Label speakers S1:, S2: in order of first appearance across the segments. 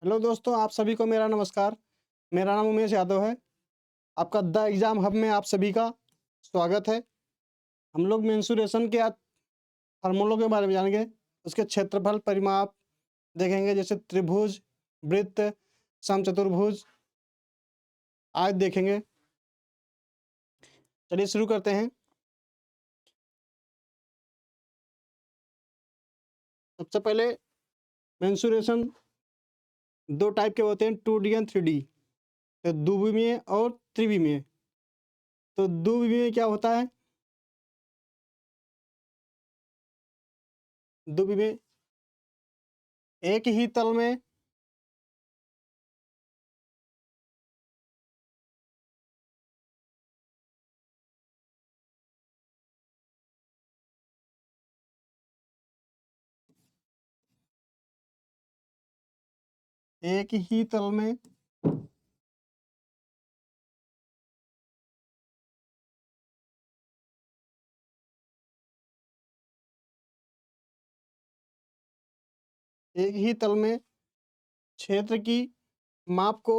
S1: Hello दोस्तों, आप सभी को मेरा नमस्कार। मेरा नाम उमेश यादव है। आपका द एग्ज़ाम हब में आप सभी का स्वागत है। हम लोग मेंसुरेशन के आज फार्मूलों के बारे में जानेंगे। उसके क्षेत्रफल, परिमाप देखेंगे, जैसे त्रिभुज, वृत्त, समचतुर्भुज आज देखेंगे। चलिए शुरू करते हैं। सबसे पहले मेंसुरेशन 2 टाइप के होते हैं, 2D एंड 3D। तो द्विविमीय और त्रिविमीय। तो द्विविमीय क्या होता है? द्विविमीय एक ही तल में एक ही तल में एक ही तल में क्षेत्र की माप को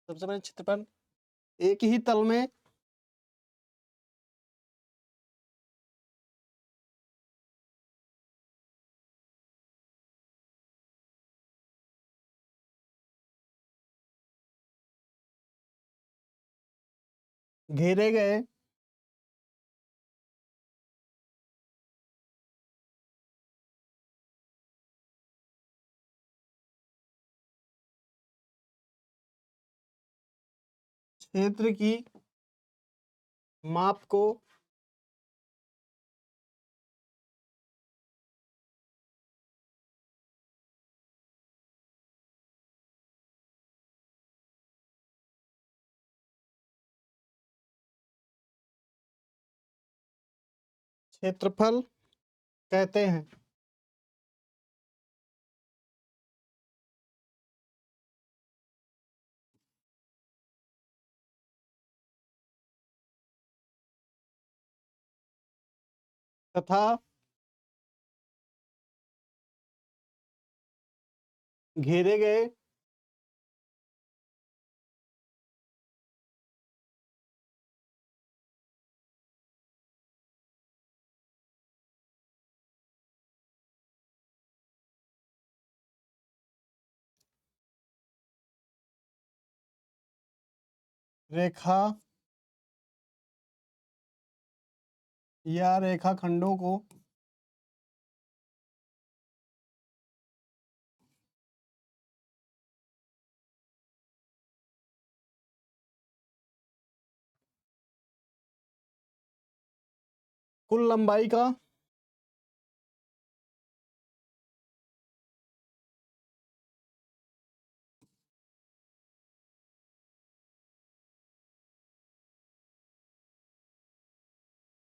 S1: सबसे पहले क्षेत्रफल एक ही तल में घेरे गए क्षेत्र की माप को क्षेत्रफल कहते हैं। तथा घेरे गए रेखा या रेखाखंडों को कुल लंबाई का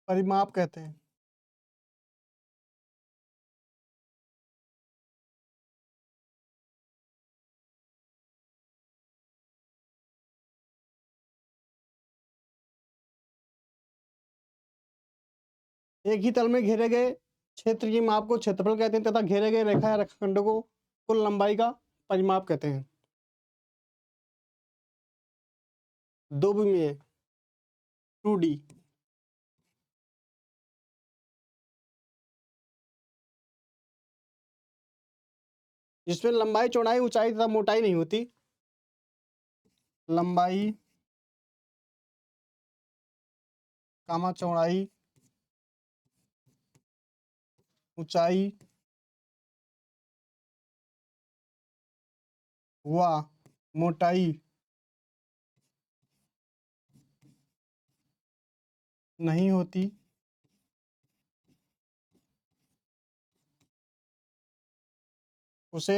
S1: परिमाप कहते हैं। एक ही तल में घेरे गए क्षेत्र की माप को क्षेत्रफल कहते हैं तथा घेरे गए रेखा या रेखाखंडों को कुल लंबाई का परिमाप कहते हैं। द्विविमीय 2D जिसमें लंबाई, चौड़ाई, ऊंचाई तथा मोटाई नहीं होती। लंबाई, चौड़ाई, ऊंचाई व मोटाई नहीं होती। उसे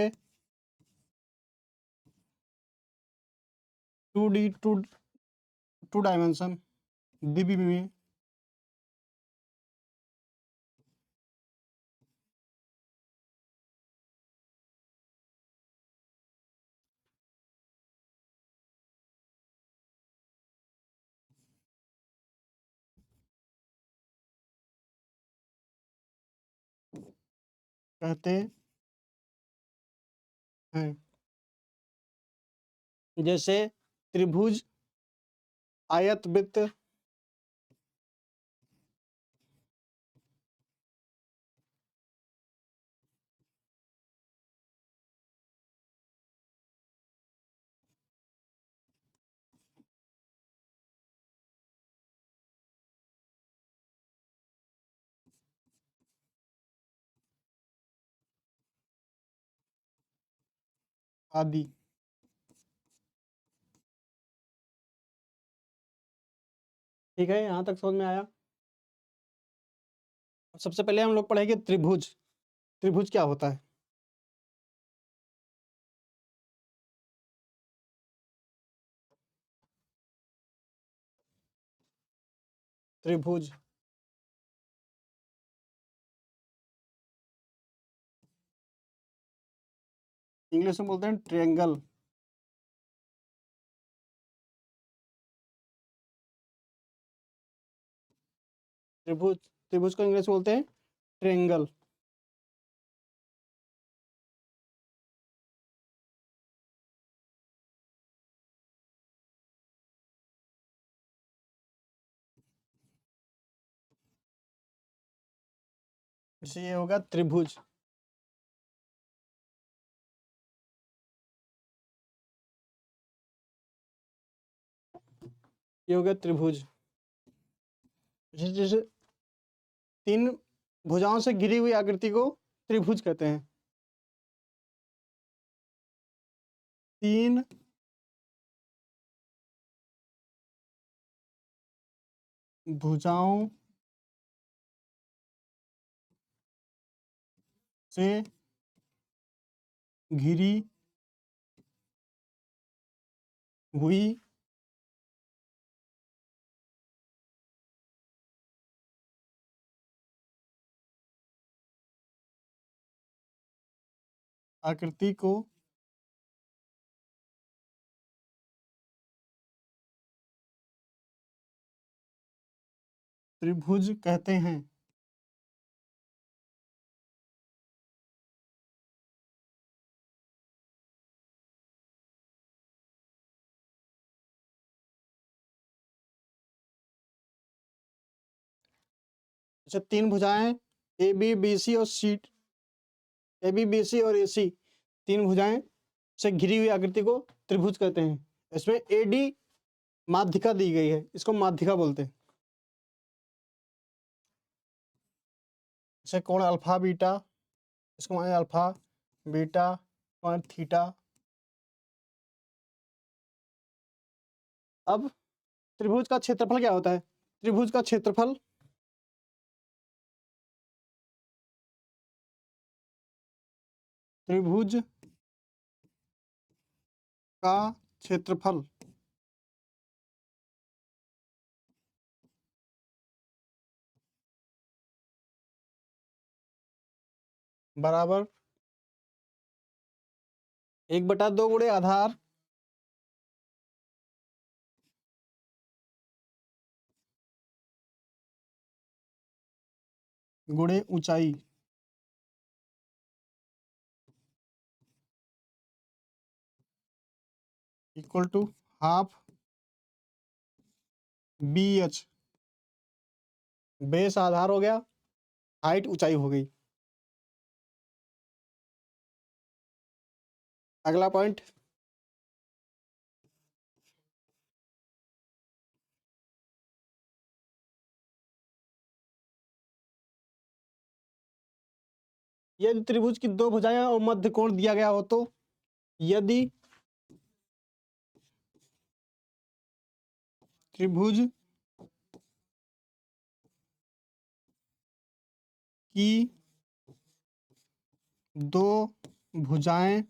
S1: 2D टू डायमेंशन द्विविमीय। कहते हैं। जैसे त्रिभुज, आयत, वृत्त, आदि। ठीक है, यहाँ तक समझ में आया। सबसे पहले हम लोग पढ़ेंगे त्रिभुज। त्रिभुज क्या होता है? त्रिभुज इंग्लिश में बोलते हैं ट्रायंगल। त्रिभुज, त्रिभुज को इंग्लिश में बोलते हैं ट्रायंगल। जैसे ये होगा त्रिभुज। ये हो गया त्रिभुज। जैसे तीन भुजाओं से घिरी हुई आकृति को त्रिभुज कहते हैं। तीन भुजाओं से घिरी हुई आकृति को त्रिभुज कहते हैं। जैसे तीन भुजाएं ए बी बी सी और सी, ए बी बी सी और ए सी, तीन भुजाएं से घिरी हुई आकृति को त्रिभुज कहते हैं। इसमें ए डी माध्यिका दी गई है, इसको माध्यिका बोलते हैं। जैसे कोण अल्फा बीटा, इसको माने अल्फा बीटा कोण थीटा। अब त्रिभुज का क्षेत्रफल क्या होता है? त्रिभुज का क्षेत्रफल त्रिभुज का क्षेत्रफल बराबर 1/2 गुणे आधार गुणे ऊंचाई। Equal to half B H. Base आधार हो गया, हाइट ऊंचाई हो गई। अगला पॉइंट, यदि त्रिभुज की दो भुजाएं और मध्य कोण दिया गया हो तो, यदि त्रिभुज की दो भुजाएं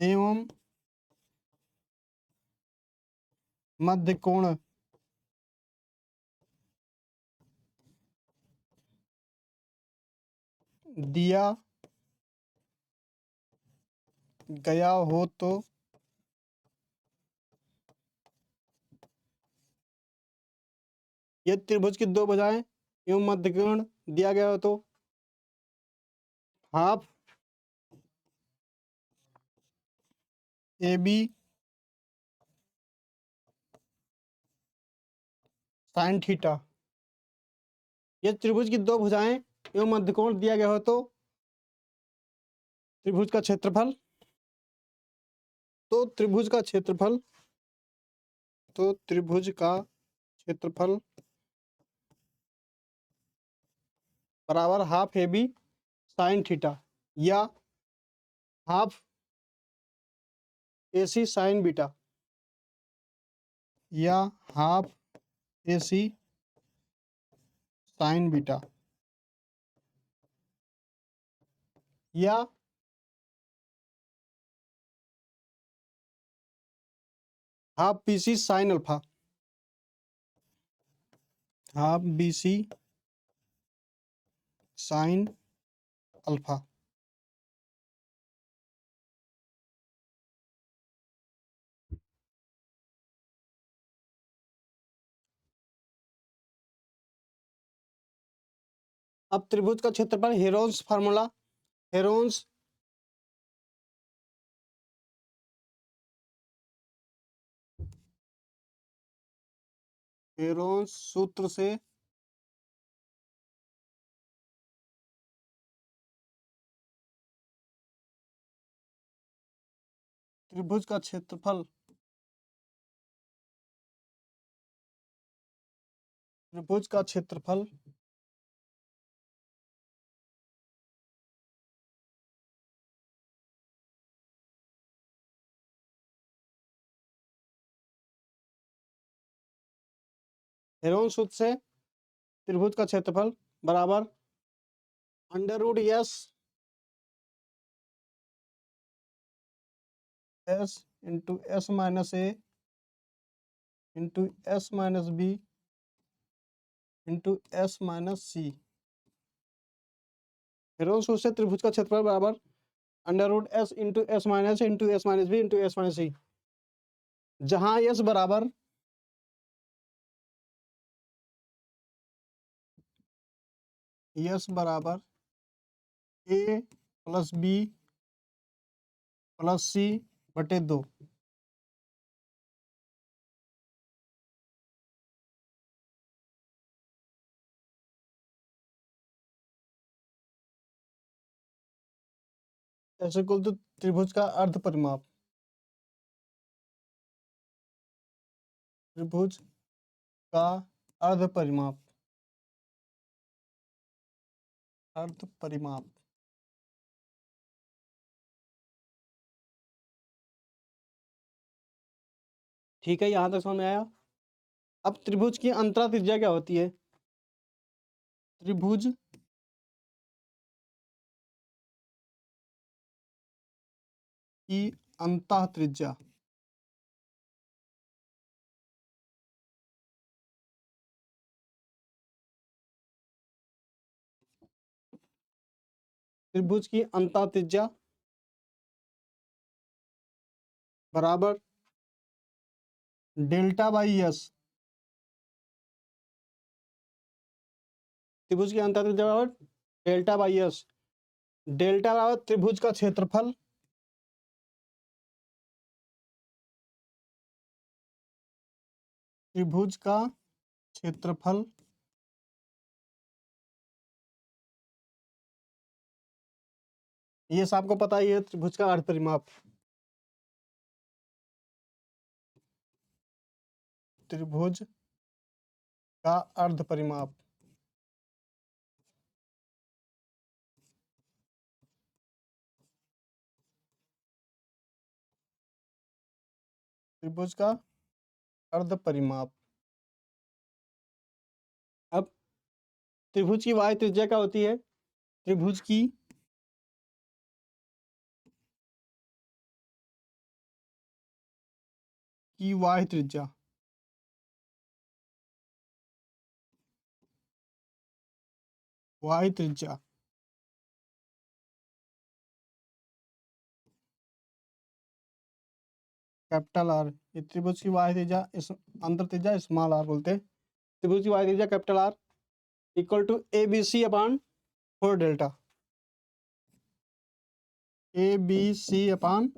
S1: एवं मध्य कोण दिया गया हो तो ये त्रिभुज की दो भुजाएं एवं मध्य कोण दिया गया हो तो half A B sine theta. ये त्रिभुज की दो भुजाएं एवं मध्य कोण दिया गया हो तो त्रिभुज का क्षेत्रफल तो त्रिभुज का क्षेत्रफल बराबर half A B sine theta या half A C sine beta या half A C sine beta या half B C sine alpha. Half B C sine alpha. अब त्रिभुज का क्षेत्रफल हेरोन्स फार्मूला हेरोन्स हेरोन्स सूत्र से त्रिभुज का क्षेत्रफल हेरोन्स सूत्र से त्रिभुज का क्षेत्रफल बराबर under root S S into S minus A into S minus B into S minus C. Heron's सूत्र से त्रिभुज का क्षेत्रफल बराबर under root S into S minus B into S minus C, जहां एस बराबर A plus B plus C बटे 2। ऐसे कुल तो त्रिभुज का अर्ध परिमाप त्रिभुज का अर्ध परिमाप ठीक है, यहां तक समझ में आया। अब त्रिभुज की अंतरा त्रिज्या क्या होती है? त्रिभुज की अंतः त्रिज्या त्रिभुज की अंतः त्रिज्या बराबर डेल्टा बाई एस। त्रिभुज की अंतः त्रिज्या बराबर डेल्टा बाई एस। डेल्टा बराबर त्रिभुज का क्षेत्रफल त्रिभुज का क्षेत्रफल ये सबको पता ही है, त्रिभुज का अर्ध परिमाप त्रिभुज का अर्ध परिमाप त्रिभुज का अर्ध परिमाप। अब त्रिभुज की वाह्य त्रिज्या क्या होती है? त्रिभुज की वाह्य त्रिज्या वाई त्रिज्या, कैपिटल आर। ये त्रिभुज की वाई त्रिज्या, इस अंतर त्रिज्या स्मॉल आर बोलते हैं। त्रिभुज की वाई त्रिज्या capital R equal to A B C upon 4 delta, A B C upon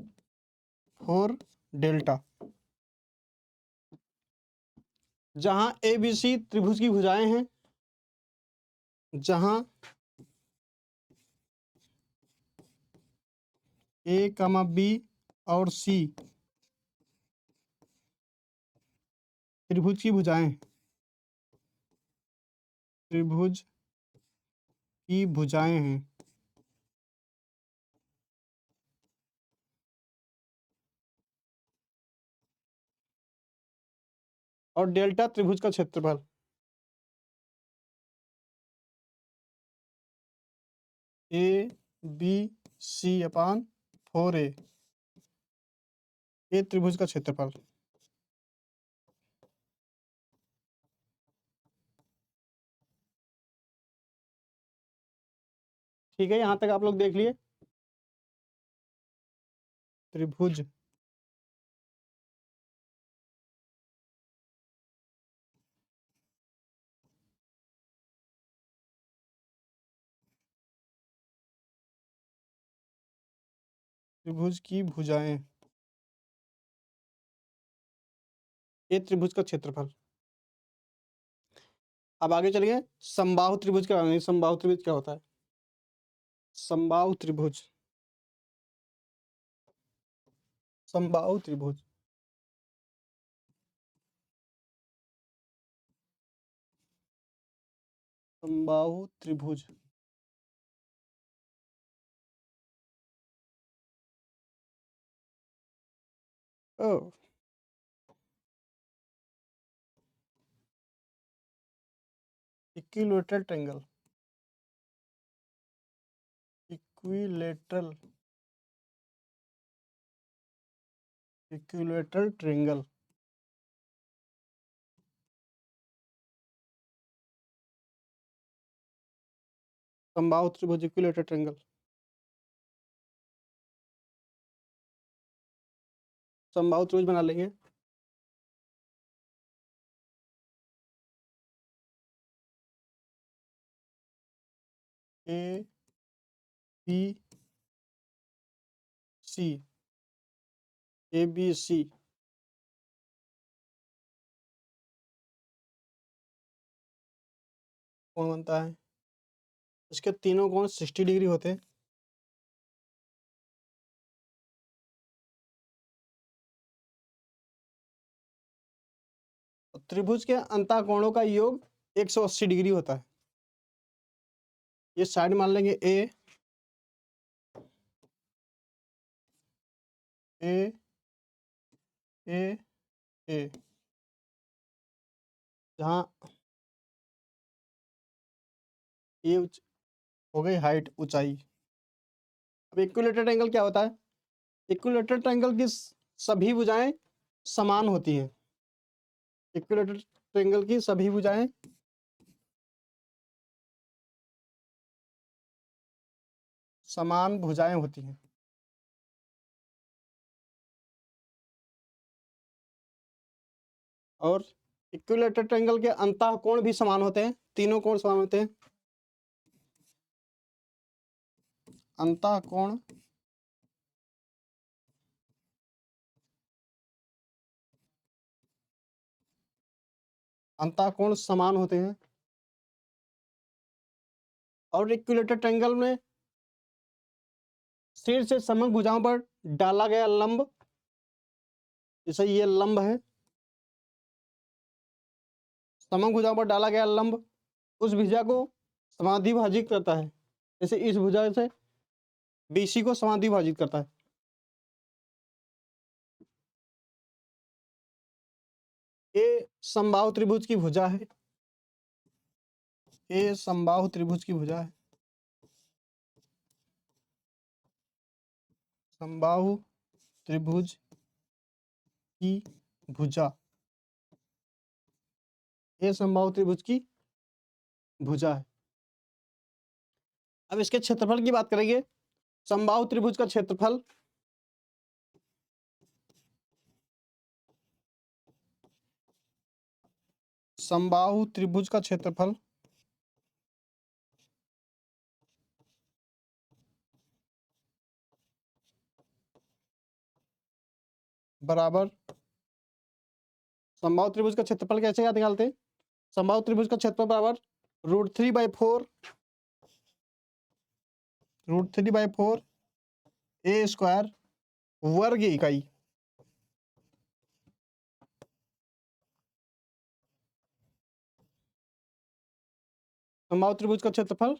S1: 4 delta. जहां ए बी सी त्रिभुज की भुजाएं हैं, जहां ए कमा बी और सी त्रिभुज की भुजाएं, त्रिभुज की भुजाएं हैं, और डेल्टा त्रिभुज का क्षेत्रफल, ए बी सी अपान 4a, ये त्रिभुज का क्षेत्रफल। ठीक है, यहां तक आप लोग देख लिए। त्रिभुज त्रिभुज की भुजाएं, ये त्रिभुज का क्षेत्रफल। अब आगे चलिए, समबाहु त्रिभुज क्या होता है? समबाहु त्रिभुज क्या होता है? समबाहु त्रिभुज, समबाहु त्रिभुज, समबाहु त्रिभुज ओ equilateral triangle, equilateral, equilateral triangle. समबाहु त्रिभुज इक्विलेटरल ट्रायंगल, समबाहु त्रिभुज बना लेंगे। ए बी सी, ए बी सी, कौन बनता है? इसके तीनों कोण 60 डिग्री होते हैं। त्रिभुज के अंतःकोणों का योग 180 डिग्री होता है। ये साइड मान लेंगे ए, ए, ए, ए, जहाँ ये हो गई हाइट, ऊंचाई। अब इक्विलेटरल ट्रायंगल क्या होता है? इक्विलेटरल ट्रायंगल की सभी भुजाएं समान होती हैं। इक्विलेटरल ट्रायंगल की सभी भुजाएं समान भुजाएं होती हैं। और इक्विलेटरल ट्रायंगल के अंतःकोण भी समान होते हैं। तीनों कोण समान होते हैं। अंतःकोण अंतःकोण समान होते हैं। और इक्विलेटरल ट्रायंगल में शीर्ष से समभुज भुजाओं पर डाला गया लंब, जैसे ये लंब है, समभुज भुजाओं पर डाला गया लंब उस भुजा को समाधिभाजित करता है। जैसे इस भुजा से बीसी को समाधिभाजित करता है। ये समबाहु त्रिभुज की भुजा है। ये समबाहु त्रिभुज की भुजा है। समबाहु त्रिभुज की भुजा, ये समबाहु त्रिभुज की भुजा है। अब इसके क्षेत्रफल की बात करेंगे। समबाहु त्रिभुज का क्षेत्रफल समबाहु त्रिभुज का क्षेत्रफल बराबर, समबाहु त्रिभुज का क्षेत्रफल कैसे याद निकालते हैं? समबाहु त्रिभुज का क्षेत्रफल बराबर √3/4 ए स्क्वायर वर्ग इकाई। समबाहु त्रिभुज का क्षेत्रफल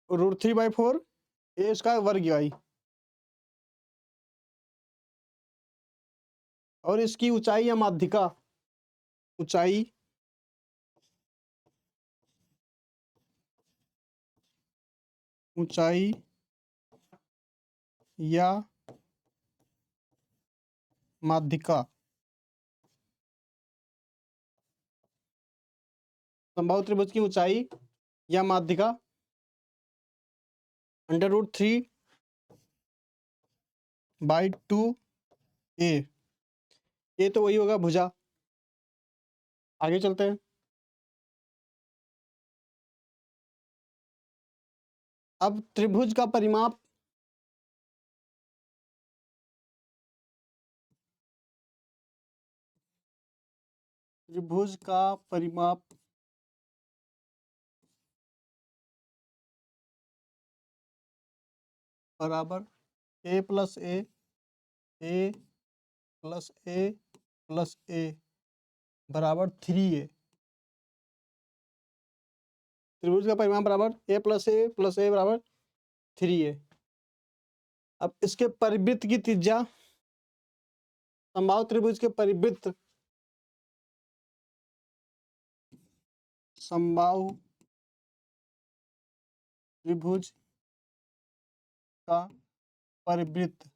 S1: √3/4 ए स्क्वायर वर्ग इकाई, और इसकी ऊंचाई या माध्यिका, ऊंचाई ऊंचाई या माध्यिका समबाहु त्रिभुज की ऊंचाई या माध्यिका √3/2 ए। ये तो वही होगा भुजा। आगे चलते हैं। अब त्रिभुज का परिमाप त्रिभुज का परिमाप बराबर A plus A plus A plus ए बराबर 3a। त्रिभुज का परिमाप बराबर ए प्लस ए बराबर 3a। अब इसके परिवृत्त की त्रिज्या, समबाहु त्रिभुज के परिवृत्त, समबाहु त्रिभुज का परिवृत्त,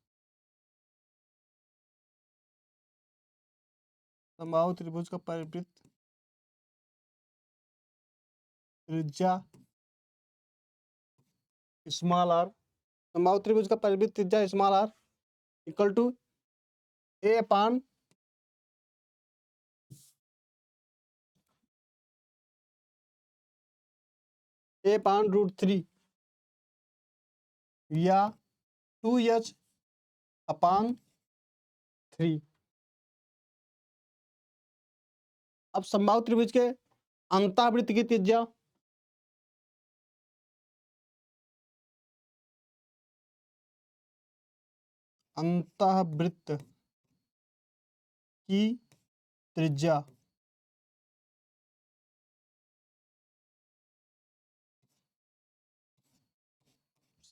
S1: समबाहु त्रिभुज का परिवृत्त त्रिज्या स्मॉल आर, समबाहु त्रिभुज का परिवृत्त त्रिज्या स्मॉल आर इक्वल टू ए अपान √3 या 2h/3। अब समबाहु त्रिभुज के अंतःवृत्त की त्रिज्या, अंतःवृत्त की त्रिज्या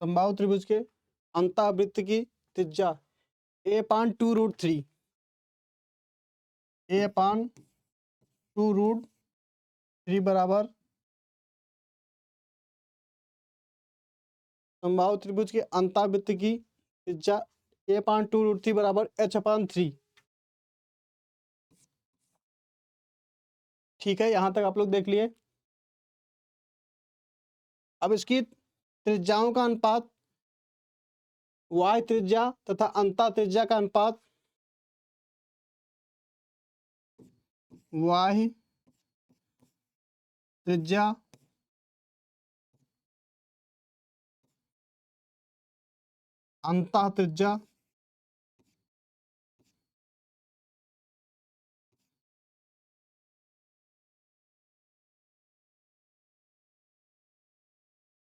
S1: समबाहु त्रिभुज के अंतःवृत्त की त्रिज्या a/2√3 a/2√3 बराबर समबाहु त्रिभुज के अंतःवृत्त की त्रिज्या a/2√3 बराबर h/3। ठीक है, यहां तक आप लोग देख लिए। अब इसकी त्रिज्याओं का अनुपात, y त्रिज्या तथा अंतः त्रिज्या का अनुपात y त्रिज्या अंतः त्रिज्या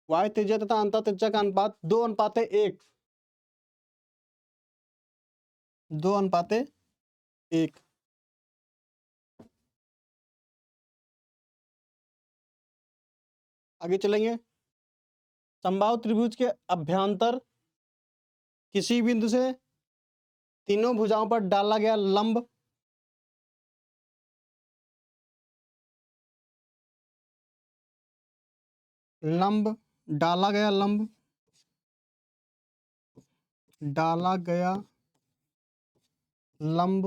S1: y त्रिज्या तथा अंतः त्रिज्या का अनुपात 2:1, 2:1। आगे चलेंगे। समबाहु त्रिभुज के अभ्यंतर किसी बिंदु से तीनों भुजाओं पर डाला गया लंब लंब डाला गया लंब डाला गया लंब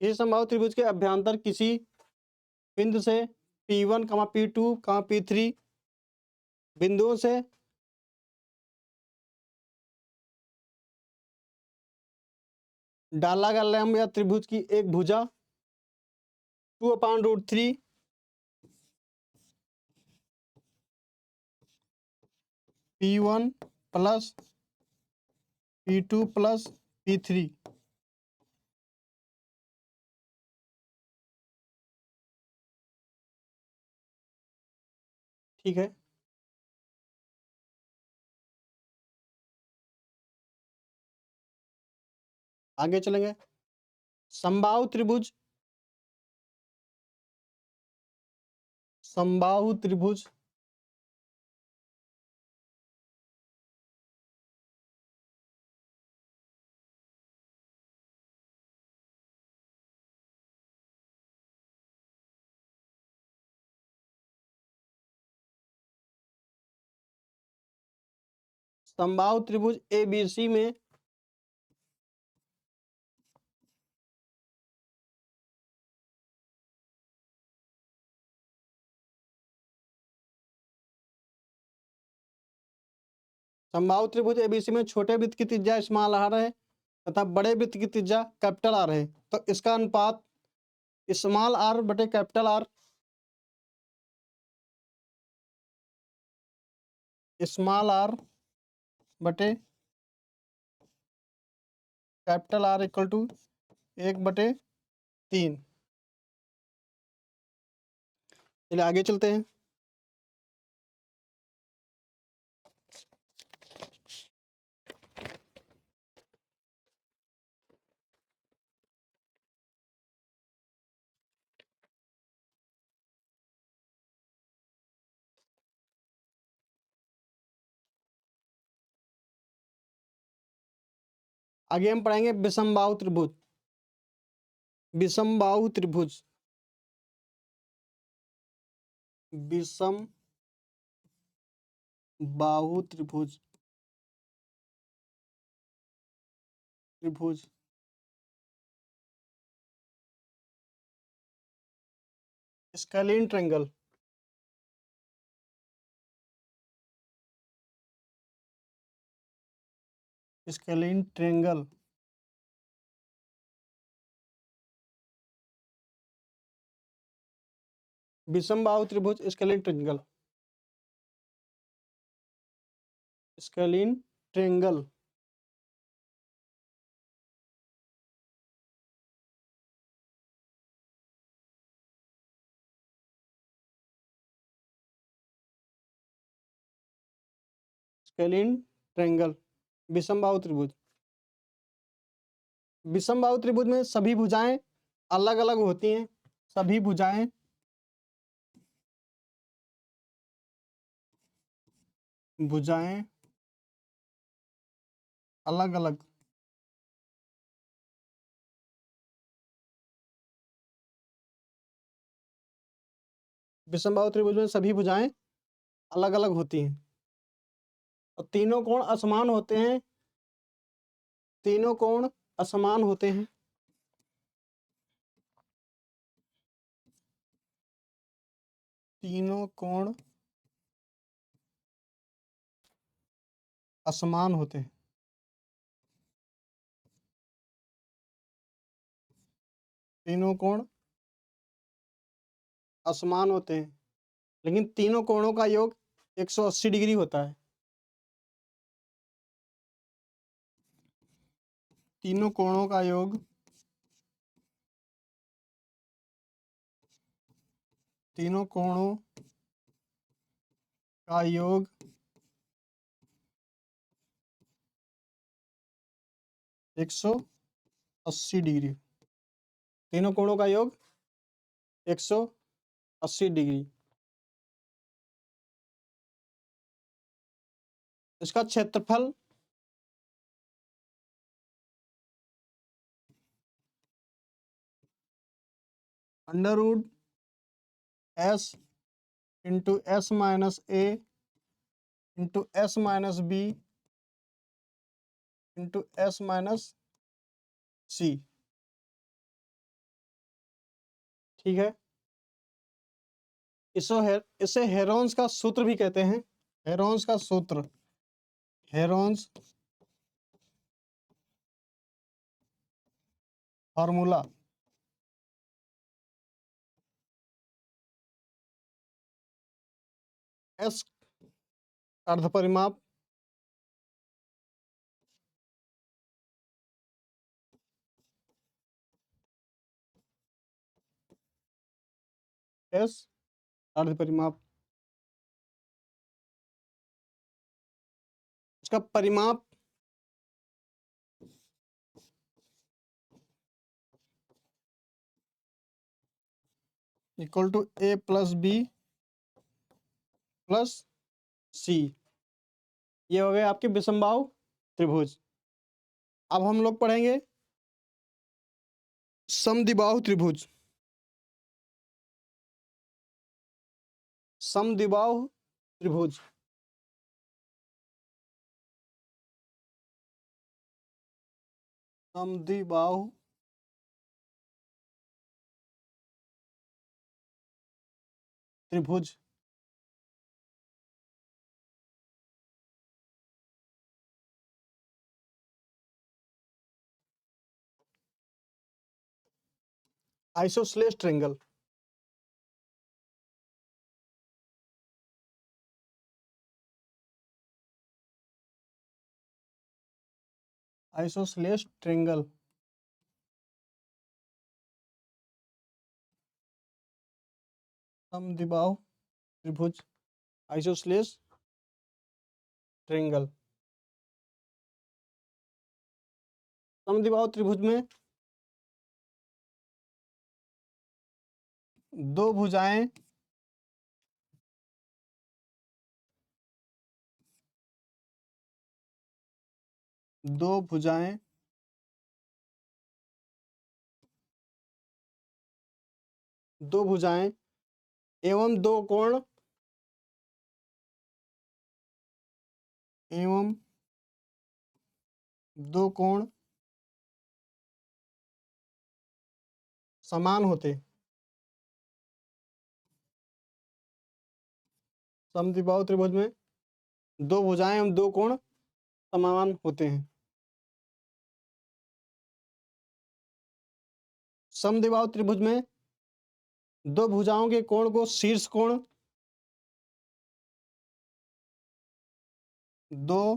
S1: किसी समबाहु त्रिभुज के अभ्यंतर किसी बिंदु से P1, P2, P3 बिंदुओं से डाला गया लंब या त्रिभुज की एक भुजा 2/√3 P1 plus P2 plus P3 ठीक है। आगे चलेंगे। समबाहु त्रिभुज, समबाहु त्रिभुज समबाहु त्रिभुज ABC में समबाहु त्रिभुज ABC में छोटे वृत्त की त्रिज्या स्मॉल आर है तथा बड़े वृत्त की त्रिज्या कैपिटल आर है, तो इसका अनुपात स्मॉल आर बटे कैपिटल आर, स्मॉल आर बटे कैपिटल आर इक्वल टू 1/3। चलिए आगे चलते हैं। आगे हम पढ़ेंगे विषमबाहु त्रिभुज। विषमबाहु त्रिभुज, विषम बाहु त्रिभुज, त्रिभुज स्केलिन ट्रायंगल, स्केलिन ट्रायंगल विषमबाहु त्रिभुज scalene triangle, scalene triangle scalene triangle विषमबाहु त्रिभुज। विषमबाहु त्रिभुज में सभी भुजाएं अलग अलग होती हैं, सभी भुजाएं भुजाएं अलग अलग विषमबाहु त्रिभुज में सभी भुजाएं अलग अलग होती हैं और तीनों कोण असमान होते हैं, तीनों कोण असमान होते हैं। तीनों कोण असमान होते हैं। तीनों कोण असमान होते हैं, लेकिन तीनों कोणों का योग 180 डिग्री होता है। तीनों कोणों का योग तीनों कोणों का योग 180 डिग्री। तीनों कोणों का योग 180 डिग्री। इसका क्षेत्रफल √S into S-A into S-B into S-C ठीक है। इसे हेरोन्स का सूत्र भी कहते हैं। हेरोन्स का सूत्र, हेरोन्स फार्मूला। एस अर्ध परिमाप, एस अर्ध परिमाप, उसका परिमाप equal to A plus B plus C. ये हो गए आपके विषमबाहु त्रिभुज। अब हम लोग पढ़ेंगे समद्विबाहु त्रिभुज। समद्विबाहु त्रिभुज, समद्विबाहु त्रिभुज। आइसोसेलेस ट्रायंगल, आइसोसेलेस ट्रायंगल, समद्विबाहु त्रिभुज, आइसोसेलेस ट्रायंगल। समद्विबाहु त्रिभुज में दो भुजाएं दो भुजाएं दो भुजाएं एवं दो कोण एवं दो कोण समान होते। समद्विबाहु त्रिभुज में दो भुजाएं एवं दो कोण समान होते हैं। समद्विबाहु त्रिभुज में दो भुजाओं के कोण को शीर्ष कोण, दो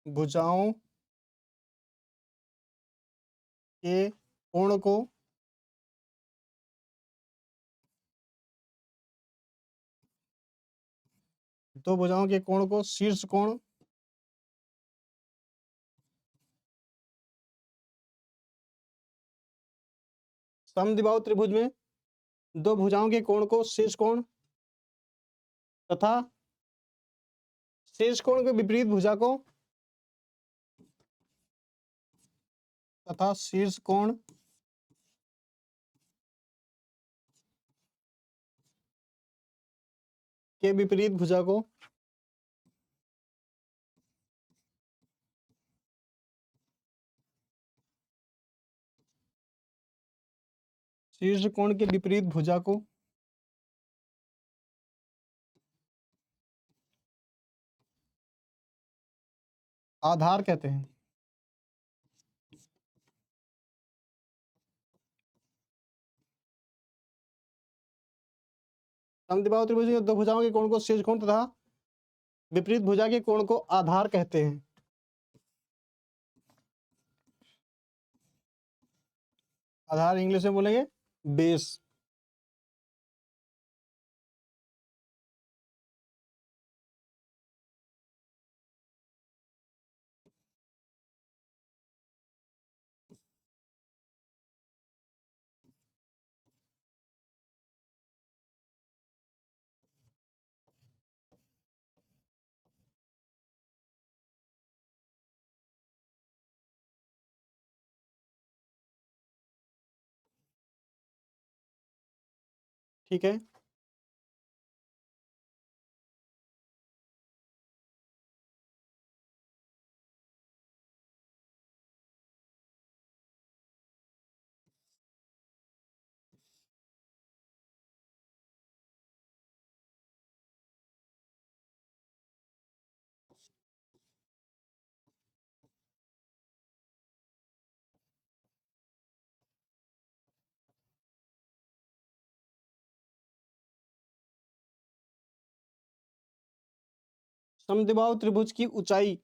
S1: भुजाओं के कोण को दो भुजाओं के कोण को शीर्ष कोण समद्विबाहु त्रिभुज में दो भुजाओं के कोण को शीर्ष कोण तथा शीर्ष कोण के विपरीत भुजा को तथा शीर्ष कोण के विपरीत भुजा को शीर्ष कोण के विपरीत भुजा को आधार कहते हैं। समद्विबाहु त्रिभुज में दो भुजाओं के कोण को शीर्ष कोण तथा विपरीत भुजा के कोण को आधार कहते हैं। आधार इंग्लिश में बोलेंगे बेस। ठीक है। समद्विबाहु त्रिभुज की ऊंचाई,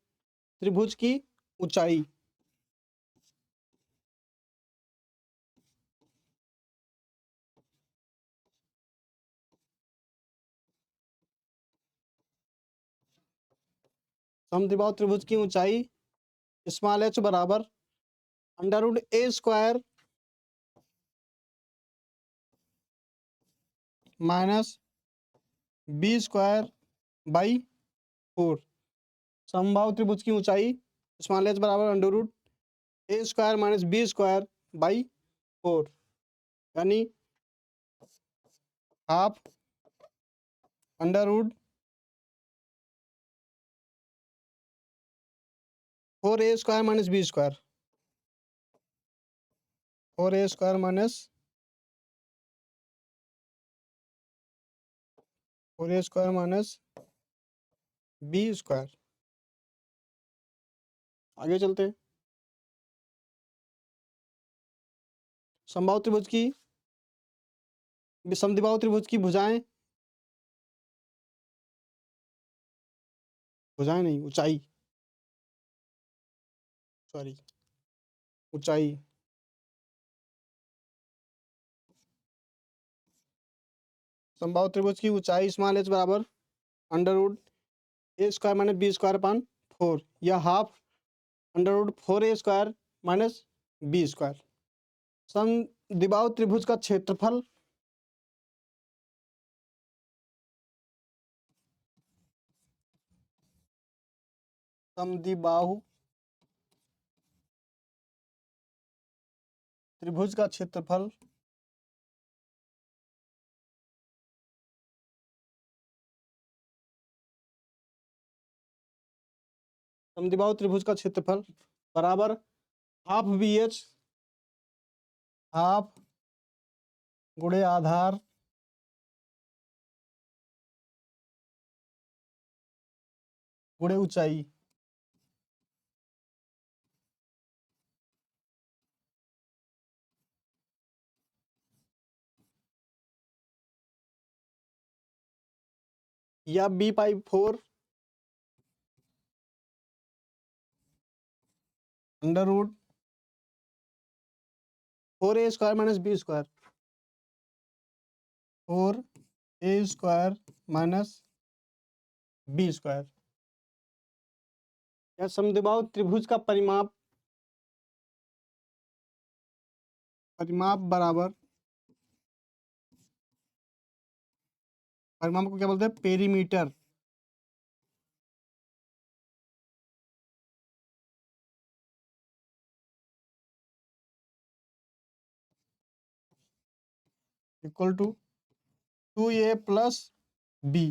S1: त्रिभुज की ऊंचाई। समद्विबाहु त्रिभुज की ऊंचाई स्मॉल h बराबर under root A square minus B square by 4। समबाहु त्रिभुज की ऊंचाई स्मॉल h बराबर under root A square minus B square by 4, यानी half under root 4a square minus B square, 4a square minus 4a square minus B square. आगे चलते हैं। समबाहु त्रिभुज की समद्विबाहु त्रिभुज की भुजाएं, भुजाएं नहीं ऊंचाई, सॉरी ऊंचाई। समबाहु त्रिभुज की ऊंचाई स्मॉल h बराबर under root A square minus B square upon 4 या half under root 4a square minus B square. समद्विबाहु त्रिभुज का क्षेत्रफल समद्विबाहु त्रिभुज का क्षेत्रफल समद्विबाहु त्रिभुज का क्षेत्रफल बराबर हाफ बी एच, हाफ गुणे आधार गुणे ऊंचाई। या B by 4 under root 4a square minus B square, 4a square minus B square. या समद्विबाहु त्रिभुज का परिमाप, परिमाप बराबर, परिमाप को क्या बोलते हैं, perimeter. Equal to 2a plus B.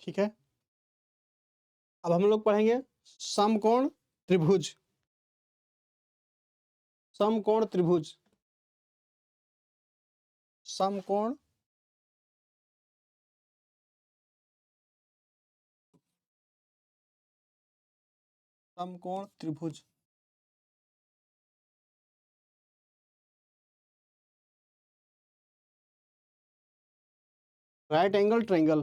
S1: ठीक है, अब हम लोग पढ़ेंगे समकोण त्रिभुज। समकोण त्रिभुज, समकोण समकोण त्रिभुज। Right angle triangle,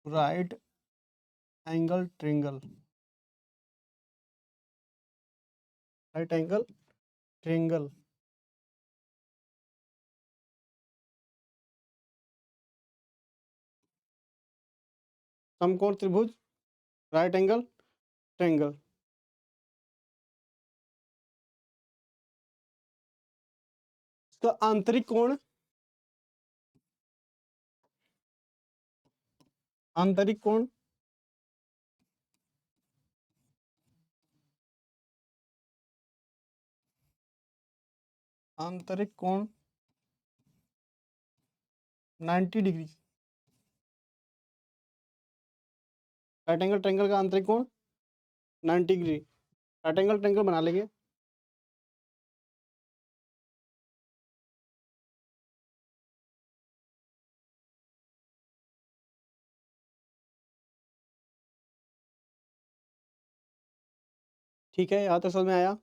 S1: right angle triangle, right angle triangle. समकोण त्रिभुज राइट एंगल ट्रायंगल। इसका आंतरिक कोण, आंतरिक कोण आंतरिक कोण 90 डिग्री। राइट एंगल ट्रायंगल का आंतरिक कोण 90 डिग्री। राइट एंगल ट्रायंगल बना लेंगे। ठीक है, यहाँ तक समझ में आया।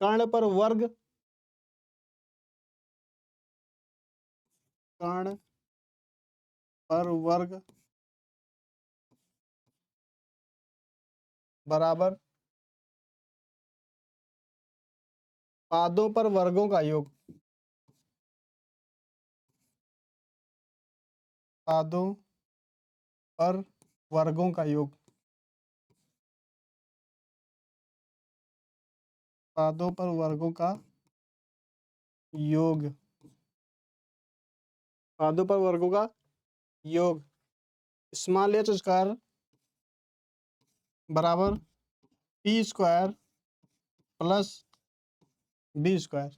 S1: कर्ण पर वर्ग, कर्ण पर वर्ग बराबर पादों पर वर्गों का योग, पादों पर वर्गों का योग, पादों पर वर्गों का योग, पादों पर वर्गों का योग स्मॉल एच स्क्वायर बराबर P square plus B square,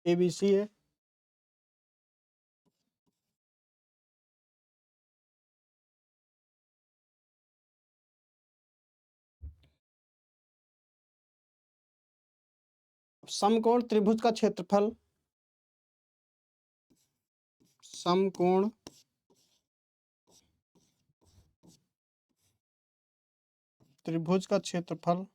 S1: ABC है। समकोण त्रिभुज का क्षेत्रफल, समकोण त्रिभुज का क्षेत्रफल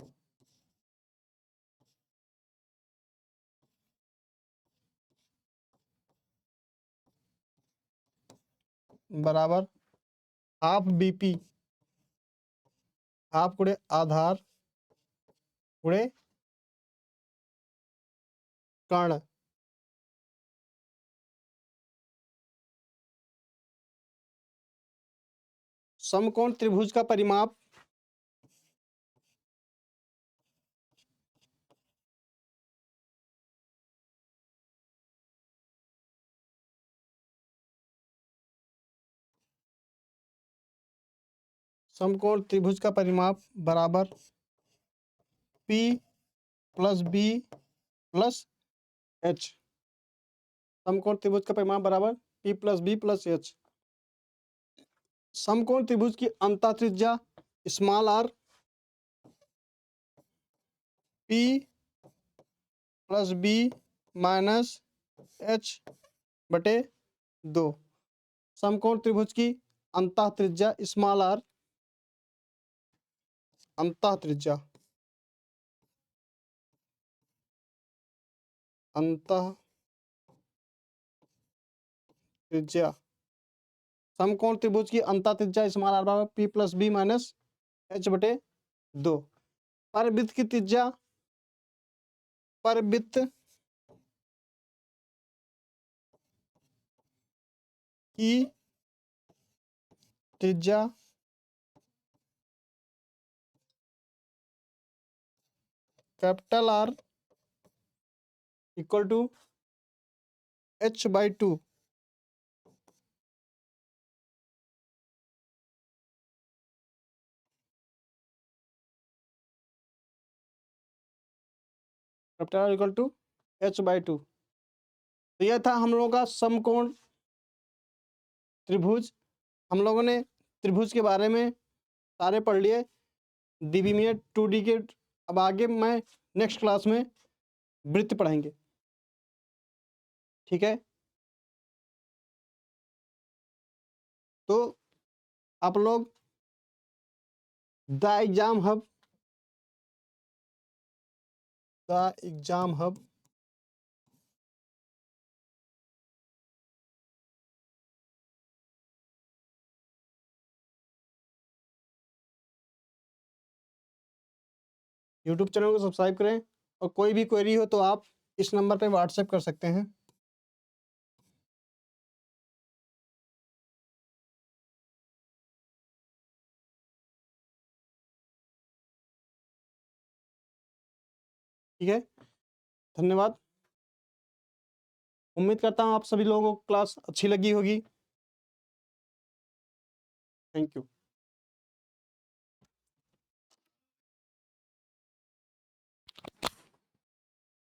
S1: बराबर हाफ BP, हाफ गुणे आधार गुणे कर्ण, समकोण त्रिभुज का परिमाप, समकोण त्रिभुज का परिमाप बराबर P plus B plus H, समकोण त्रिभुज का परिमाप बराबर P plus B plus H। समकोण त्रिभुज की अंतः त्रिज्या small r P plus B minus H बटे 2। समकोण त्रिभुज की अंतः त्रिज्या स्मॉल r, अंतः त्रिज्या, अंतः त्रिज्या, समकोण त्रिभुज की अंतः त्रिज्या स्मॉल r बराबर P plus B minus H बटे 2। परवृत्त की त्रिज्या, परवृत्त की त्रिज्या capital R equal to H/2, capital R equal to H/2। तो यह था हम लोगों का समकोण त्रिभुज। हम लोगों ने त्रिभुज के बारे में सारे पढ़ लिए, द्विमिमीय 2D के। अब आगे मैं नेक्स्ट क्लास में वृत्त पढ़ेंगे, ठीक है। तो आप लोग the exam hub, the exam hub YouTube channel को सब्सक्राइब करें, और कोई भी क्वेरी हो तो आप इस नंबर पे व्हाट्सएप कर सकते हैं। ठीक है, धन्यवाद। उम्मीद करता हूँ आप सभी लोगों को क्लास अच्छी लगी होगी। Thank you.